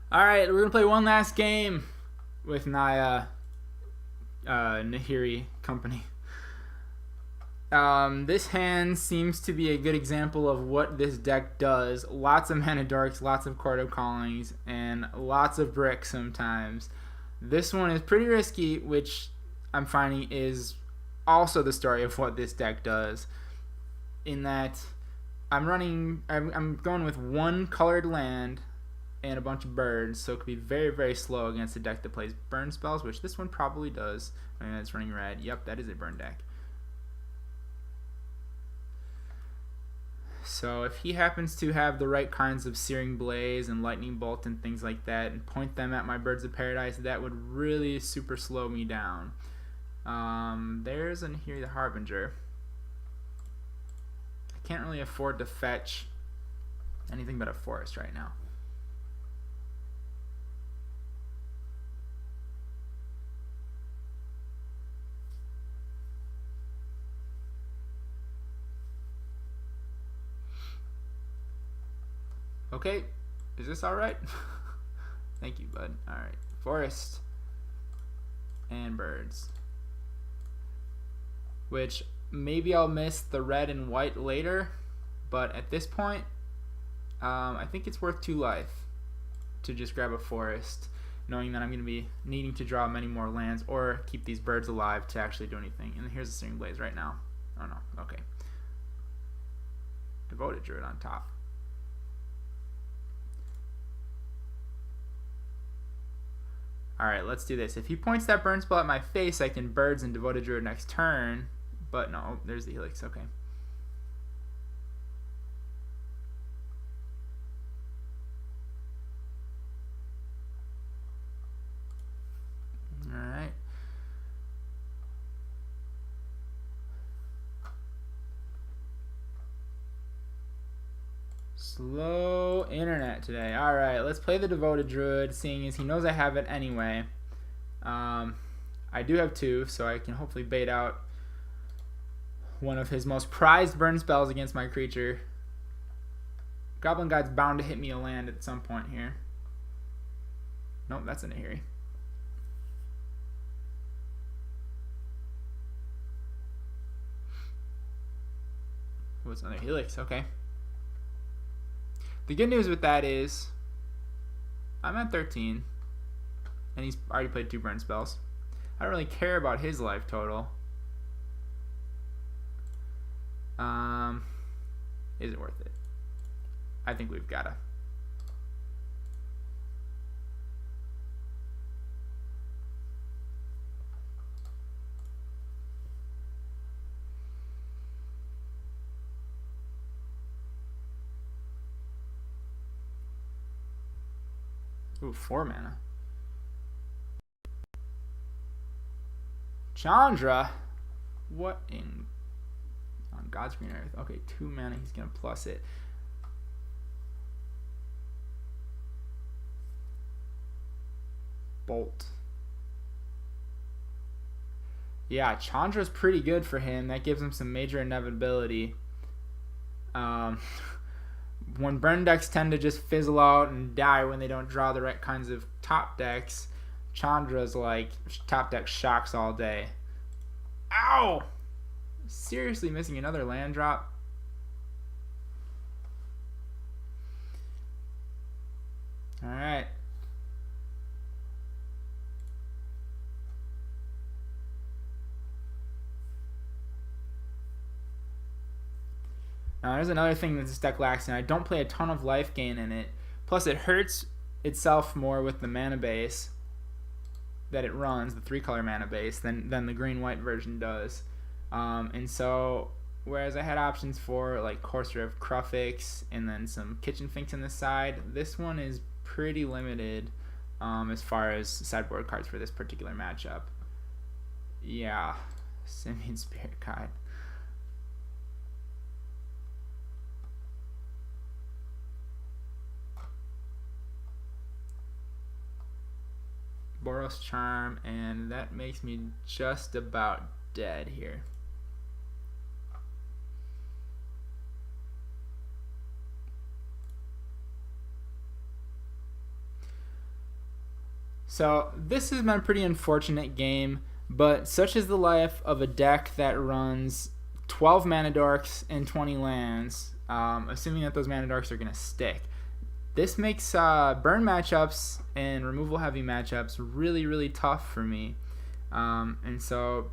Alright, we're gonna play one last game with Nahiri Company. This hand seems to be a good example of what this deck does. Lots of mana dorks, lots of Chord of Callings, and lots of bricks sometimes. This one is pretty risky, which I'm finding is also the story of what this deck does. In that I'm going with one colored land and a bunch of birds, so it could be very, very slow against a deck that plays burn spells, which this one probably does. I mean, it's running red. Yep, that is a burn deck. So if he happens to have the right kinds of Searing Blaze and Lightning Bolt and things like that, and point them at my Birds of Paradise, that would really super slow me down. There's a Nahiri the Harbinger. I can't really afford to fetch anything but a forest right now. Okay, is this alright? Thank you, bud. Alright, forest and birds. Which, maybe I'll miss the red and white later, but at this point, I think it's worth 2 life to just grab a forest, knowing that I'm going to be needing to draw many more lands or keep these birds alive to actually do anything. And here's the Searing Blaze right now. Oh no, okay. Devoted Druid on top. Alright, let's do this. If he points that burn spell at my face, I can birds and Devoted Druid next turn. But no, there's the Helix, okay. Alright. Slow internet today. Alright, let's play the Devoted Druid, seeing as he knows I have it anyway. I do have 2, so I can hopefully bait out one of his most prized burn spells against my creature. Goblin Guide's bound to hit me a land at some point here. Nope, that's a Nahiri. Oh, it's another Helix, okay. The good news with that is I'm at 13 and he's already played 2 burn spells. I don't really care about his life total. Is it worth it? I think we've gotta. Ooh, 4 mana. Chandra? What in... on God's green earth. Okay, 2 mana, he's gonna plus it. Bolt. Yeah, Chandra's pretty good for him. That gives him some major inevitability. When burn decks tend to just fizzle out and die when they don't draw the right kinds of top decks, Chandra's like top deck shocks all day. Ow! Seriously missing another land drop. Alright. Now there's another thing that this deck lacks, and I don't play a ton of life gain in it. Plus it hurts itself more with the mana base that it runs, the 3-color mana base, than the green-white version does. And so, whereas I had options for like Courser of Crufix and then some Kitchen Finks on the side, this one is pretty limited as far as sideboard cards for this particular matchup. Yeah, Simian Spirit Guide. Boros Charm, and that makes me just about dead here. So this has been a pretty unfortunate game, but such is the life of a deck that runs 12 mana dorks and 20 lands, assuming that those mana dorks are going to stick. This makes burn matchups and removal heavy matchups really, really tough for me. And so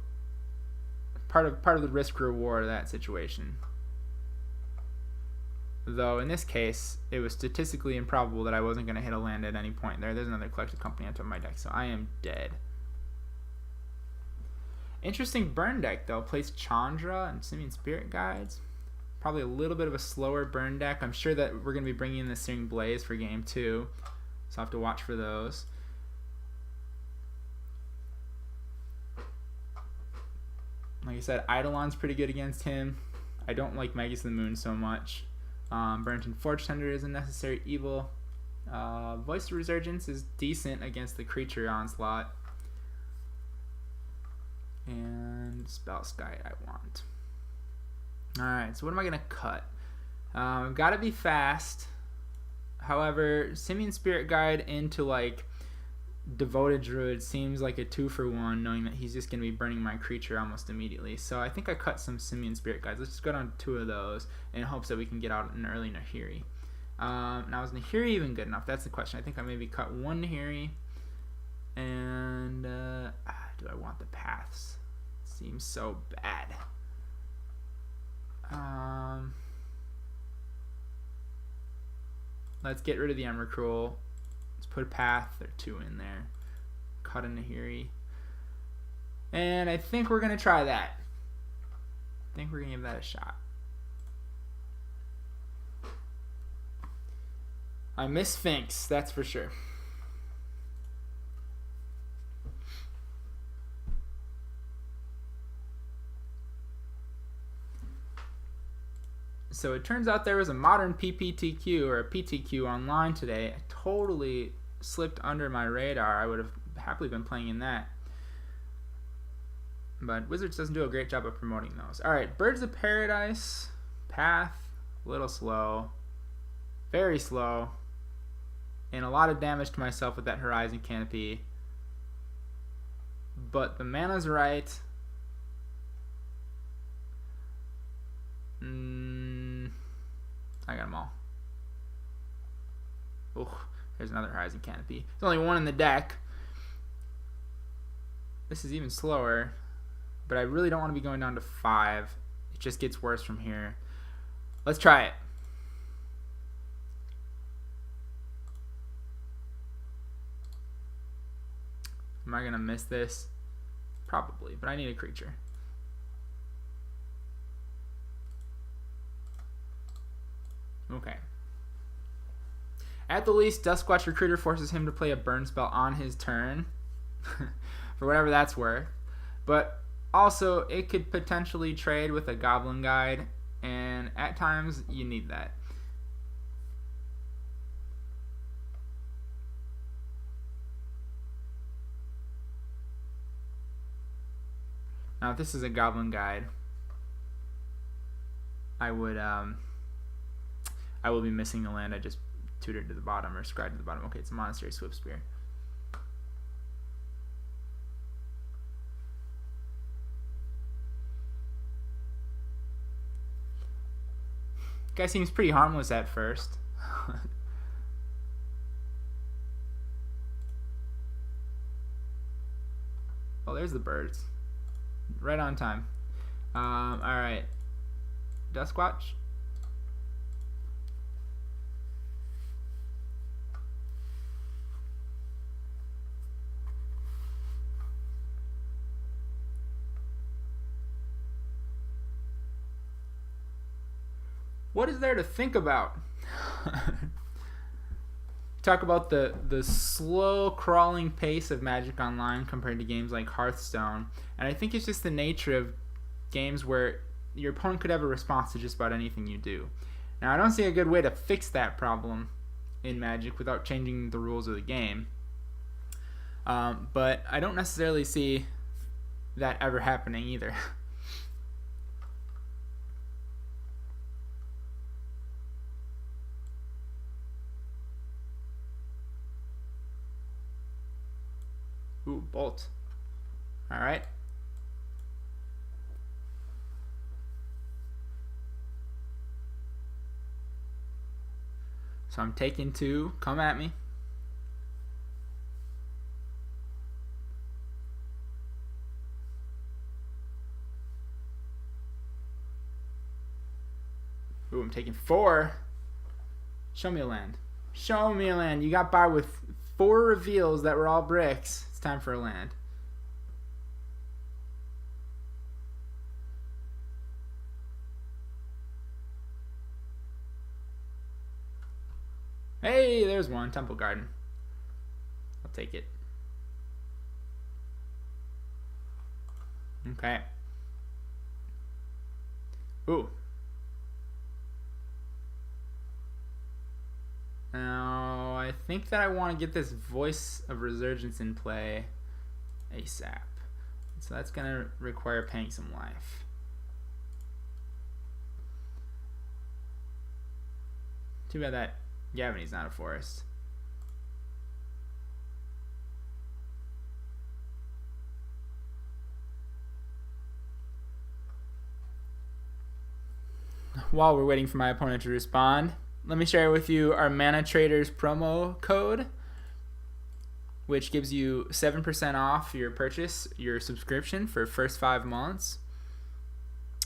part of the risk reward of that situation. Though in this case, it was statistically improbable that I wasn't going to hit a land at any point there. There's another Collected Company on top of my deck, so I am dead. Interesting burn deck, though. Plays Chandra and Simian Spirit Guides. Probably a little bit of a slower burn deck. I'm sure that we're going to be bringing in the Searing Blaze for game 2, so I'll have to watch for those. Like I said, Eidolon's pretty good against him. I don't like Magus of the Moon so much. Burrenton Forge-Tender is a necessary evil. Voice of Resurgence is decent against the creature onslaught. And Spellskite I want. Alright, so what am I going to cut? I've got to be fast. However, Simian Spirit Guide into like Devoted Druid seems like a 2-for-1, knowing that he's just going to be burning my creature almost immediately. So I think I cut some Simian Spirit Guides. Let's just go down to 2 of those in hopes that we can get out an early Nahiri. Now, is Nahiri even good enough? That's the question. I think I maybe cut 1 Nahiri. And do I want the paths? Seems so bad. Let's get rid of the Emrakul. Let's put a path or 2 in there. Cut a Nahiri. And I think we're going to try that. I think we're going to give that a shot. I miss Sphinx, that's for sure. So it turns out there was a modern PPTQ or a PTQ online today. It totally slipped under my radar. I would have happily been playing in that. But Wizards doesn't do a great job of promoting those. Alright, Birds of Paradise. Path. A little slow. Very slow. And a lot of damage to myself with that Horizon Canopy. But the mana's right. I got them all. Oh, there's another Horizon Canopy. There's only 1 in the deck. This is even slower. But I really don't want to be going down to 5. It just gets worse from here. Let's try it. Am I going to miss this? Probably, but I need a creature. Okay. At the least, Duskwatch Recruiter forces him to play a burn spell on his turn. For whatever that's worth. But also, it could potentially trade with a Goblin Guide. And at times, you need that. Now, if this is a Goblin Guide, I will be missing the land I just tutored to the bottom or scribed to the bottom. Okay, it's a Monastery Swift Spear. Guy seems pretty harmless at first. Oh, there's the birds. Right on time. Alright. Duskwatch. What is there to think about? Talk about the slow crawling pace of Magic Online compared to games like Hearthstone. And I think it's just the nature of games where your opponent could have a response to just about anything you do. Now, I don't see a good way to fix that problem in Magic without changing the rules of the game. But I don't necessarily see that ever happening either. Ooh, Bolt. All right. So I'm taking 2. Come at me. Ooh, I'm taking 4. Show me a land. Show me a land. You got by with 4 reveals that were all bricks. It's time for a land. Hey, there's one. Temple Garden. I'll take it. Okay. Ooh. Now, I think that I want to get this Voice of Resurgence in play ASAP. So that's going to require paying some life. Too bad that Gavony's not a forest. While we're waiting for my opponent to respond, let me share with you our Mana Traders promo code, which gives you 7% off your purchase, your subscription for first 5 months.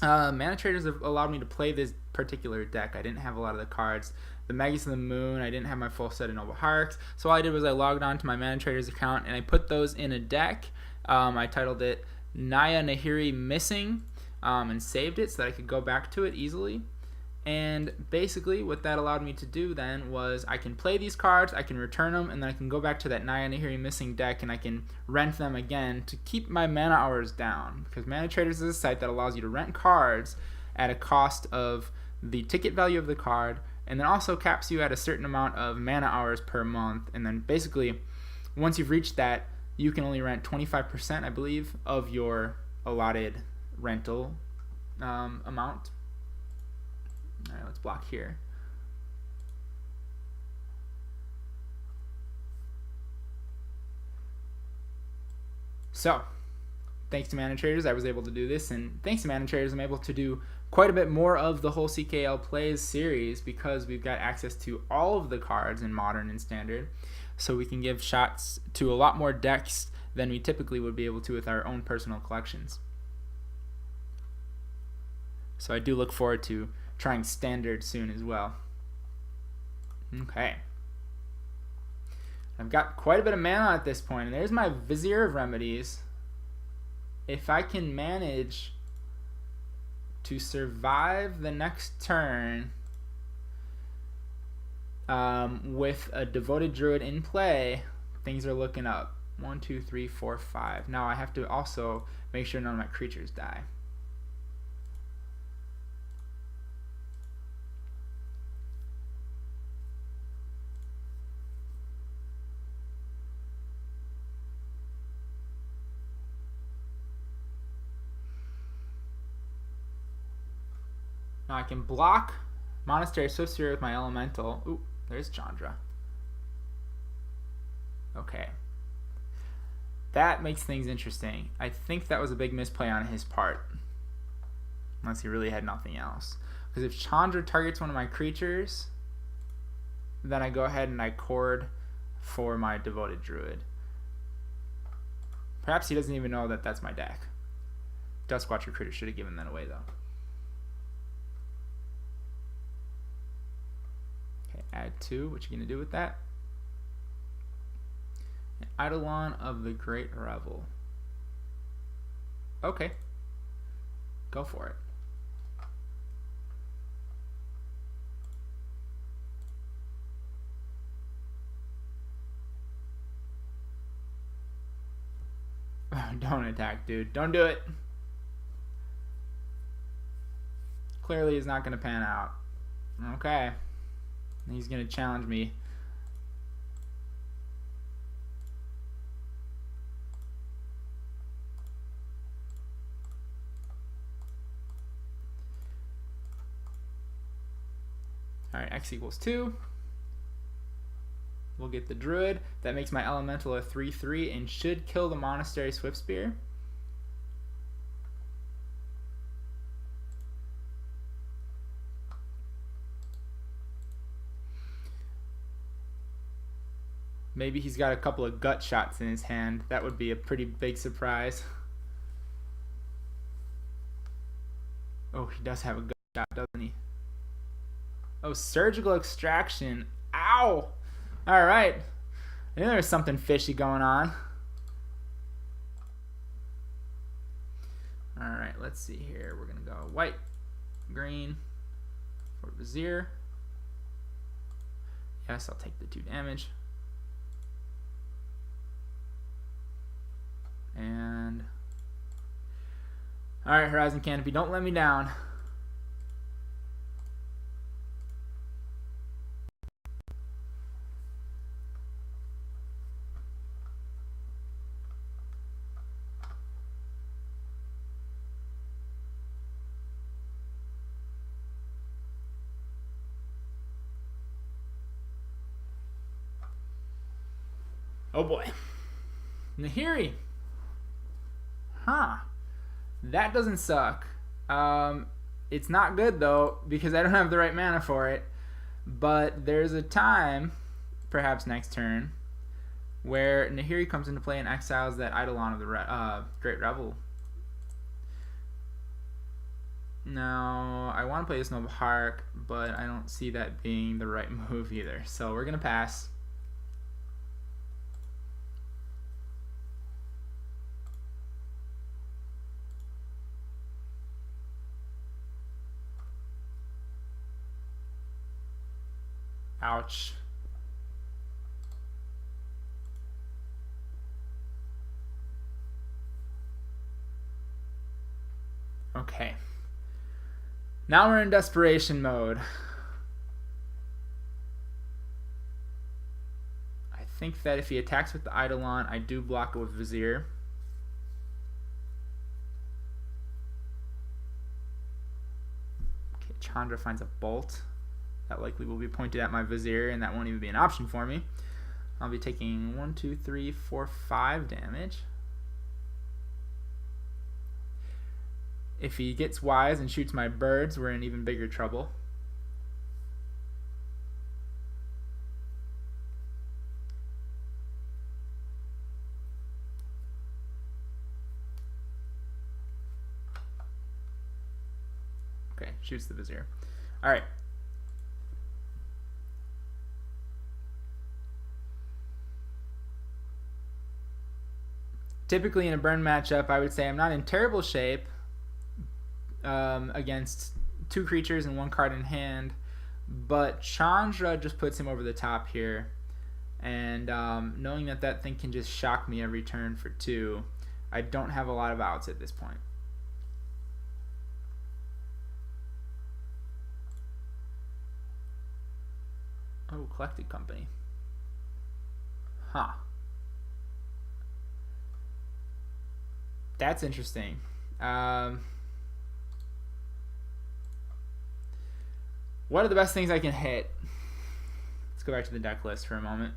Mana Traders have allowed me to play this particular deck. I didn't have a lot of the cards. The Magus of the Moon, I didn't have my full set of Noble Hierarchs. So all I did was I logged on to my Mana Traders account and I put those in a deck. I titled it Nahiri Missing and saved it so that I could go back to it easily. And basically what that allowed me to do then was I can play these cards, I can return them, and then I can go back to that Nahiri Missing deck and I can rent them again to keep my mana hours down. Because Mana Traders is a site that allows you to rent cards at a cost of the ticket value of the card, and then also caps you at a certain amount of mana hours per month. And then basically, once you've reached that, you can only rent 25%, I believe, of your allotted rental amount. All right, let's block here. So, thanks to Mana Traders, I was able to do this, and thanks to Mana Traders, I'm able to do quite a bit more of the whole CKL Plays series because we've got access to all of the cards in Modern and Standard, so we can give shots to a lot more decks than we typically would be able to with our own personal collections. So I do look forward to trying Standard soon as well. Okay. I've got quite a bit of mana at this point, and there's my Vizier of Remedies. If I can manage to survive the next turn with a Devoted Druid in play, things are looking up. 1, 2, 3, 4, 5. Now I have to also make sure none of my creatures die. Now I can block Monastery Sorcerer with my Elemental. Ooh, there's Chandra. Okay. That makes things interesting. I think that was a big misplay on his part. Unless he really had nothing else. Because if Chandra targets one of my creatures, then I go ahead and I Chord for my Devoted Druid. Perhaps he doesn't even know that that's my deck. Duskwatch Recruiter should have given that away though. Add 2. What you gonna do with that? Eidolon of the Great Revel. Okay. Go for it. Don't attack, dude. Don't do it. Clearly it's not gonna pan out. Okay. He's going to challenge me. Alright, x equals 2. We'll we'll get the Druid. That makes my Elemental a 3/3 and should kill the Monastery Swiftspear. Maybe he's got a couple of gut shots in his hand. That would be a pretty big surprise. Oh, he does have a gut shot, doesn't he? Oh, Surgical Extraction. Ow! Alright. I knew there was something fishy going on. Alright, let's see here. We're going to go white, green for Vizier. Yes, I'll take the 2 damage. And alright, Horizon Canopy, don't let me down. Oh boy. Nahiri. Huh. That doesn't suck. It's not good though, because I don't have the right mana for it. But there's a time, perhaps next turn, where Nahiri comes into play and exiles that Eidolon of the Great Revel. Now, I want to play this Noble Hierarch, but I don't see that being the right move either. So we're going to pass. Ouch. Okay. Now we're in desperation mode. I think that if he attacks with the Eidolon, I do block it with Vizier. Okay, Chandra finds a bolt. That likely will be pointed at my Vizier, and that won't even be an option for me. I'll be taking 1, 2, 3, 4, 5 damage. If he gets wise and shoots my birds, we're in even bigger trouble. Okay, shoots the Vizier. All right. Typically in a burn matchup, I would say I'm not in terrible shape against 2 creatures and 1 card in hand, but Chandra just puts him over the top here, and knowing that that thing can just shock me every turn for 2, I don't have a lot of outs at this point. Oh, Collected Company. Huh. That's interesting. What are the best things I can hit? Let's go back to the deck list for a moment.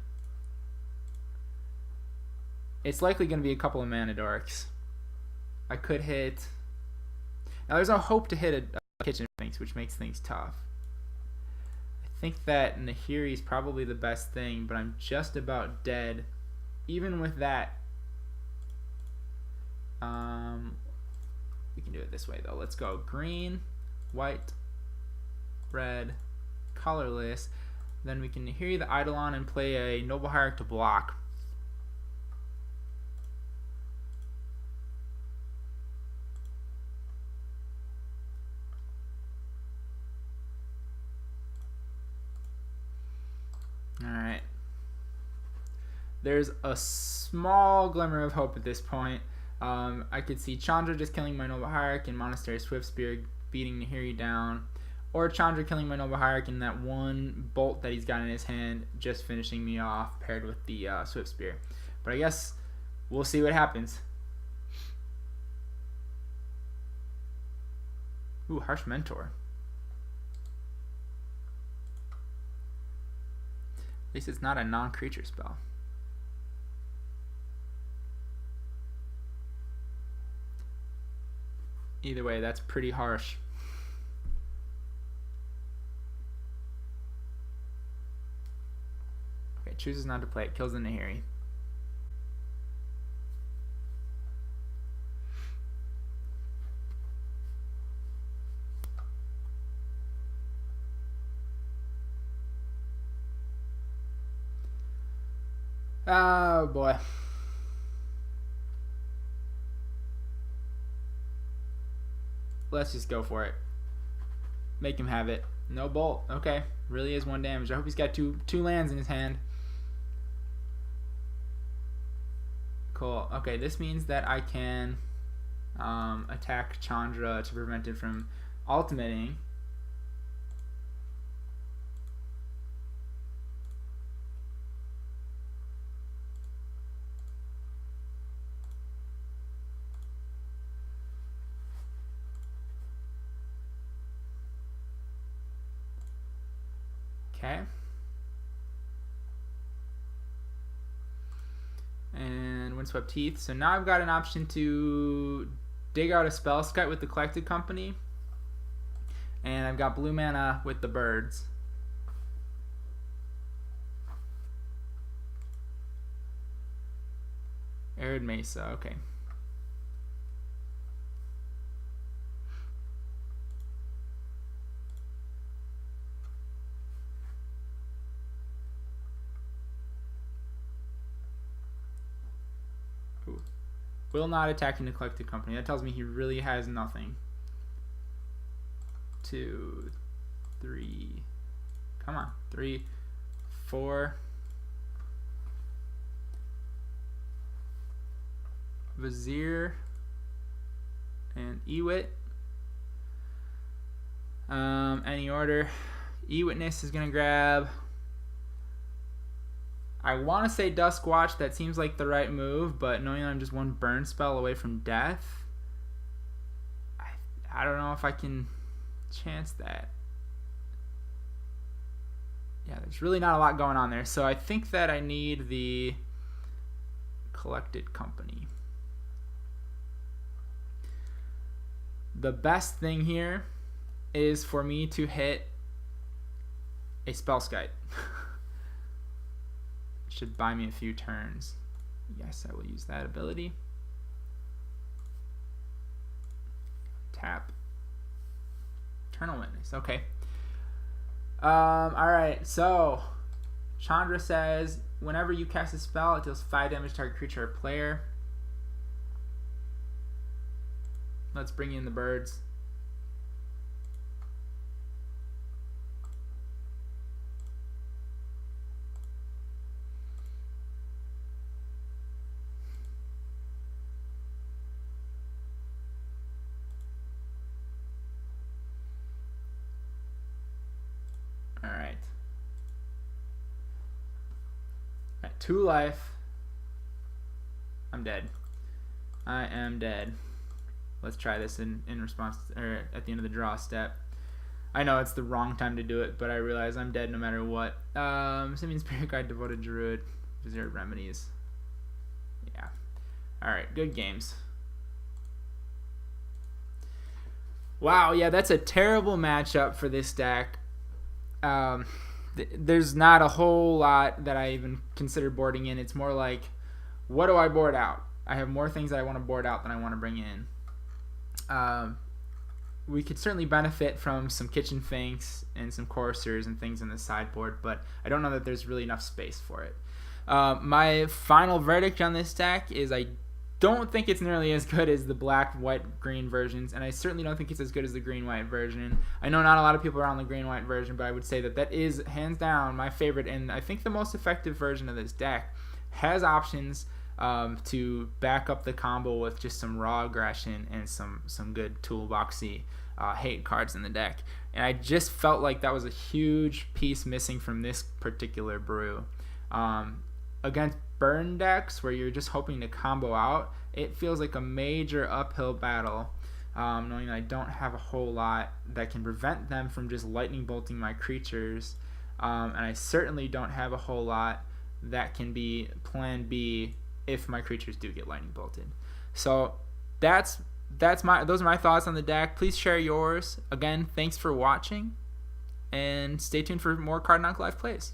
It's likely going to be a couple of mana dorks. I could hit... Now there's no hope to hit a Kitchen Finks, which makes things tough. I think that Nahiri is probably the best thing, but I'm just about dead. Even with that, we can do it this way though. Let's go green, white, red, colorless. Then we can Nahiri the Eidolon and play a Noble Hierarch to block. Alright. There's a small glimmer of hope at this point. I could see Chandra just killing my Noble Hierarch and Monastery Swiftspear beating Nahiri down. Or Chandra killing my Noble Hierarch and that 1 bolt that he's got in his hand just finishing me off paired with the Swiftspear. But I guess we'll see what happens. Ooh, Harsh Mentor. At least it's not a non-creature spell. Either way, that's pretty harsh. Okay, chooses not to play it. Kills the Nahiri. Oh boy. Let's just go for it. Make him have it. No bolt. Okay. Really is 1 damage. I hope he's got two lands in his hand. Cool. Okay, this means that I can attack Chandra to prevent it from ultimating. Okay. And Windswept Heath. So now I've got an option to dig out a Spellskite with the Collected Company. And I've got blue mana with the birds. Arid Mesa, okay. Will not attacking the Collected Company. That tells me he really has nothing. 2, 3. Come on. 3, 4. Vizier and Ewit. Any order. Ewitness is going to grab. I want to say Duskwatch. That seems like the right move, but knowing that I'm just 1 burn spell away from death, I don't know if I can chance that. Yeah, there's really not a lot going on there. So I think that I need the Collected Company. The best thing here is for me to hit a Spellskite. Should buy me a few turns. Yes, I will use that ability. Tap. Eternal Witness. Okay. Alright, so Chandra says whenever you cast a spell, it deals 5 damage to target creature or player. Let's bring in the birds. Alright. At 2 life. I'm dead. I am dead. Let's try this in response, or at the end of the draw step. I know it's the wrong time to do it, but I realize I'm dead no matter what. Simian Spirit Guide, Devoted Druid, Vizier of Remedies. Yeah. Alright, good games. Wow, yeah, that's a terrible matchup for this deck. There's not a whole lot that I even consider boarding in. It's more like, what do I board out? I have more things that I want to board out than I want to bring in. We could certainly benefit from some Kitchen Finks and some Coursers and things in the sideboard, but I don't know that there's really enough space for it. My final verdict on this deck is I don't think it's nearly as good as the black, white, green versions, and I certainly don't think it's as good as the green, white version. I know not a lot of people are on the green, white version, but I would say that that is hands down my favorite, and I think the most effective version of this deck. Has options to back up the combo with just some raw aggression and some good toolboxy hate cards in the deck. And I just felt like that was a huge piece missing from this particular brew. Against burn decks where you're just hoping to combo out, it feels like a major uphill battle, knowing that I don't have a whole lot that can prevent them from just lightning bolting my creatures and I certainly don't have a whole lot that can be plan B if my creatures do get lightning bolted. So those are my thoughts on the deck. Please share yours. Again, thanks for watching, and stay tuned for more Card Knock Live plays.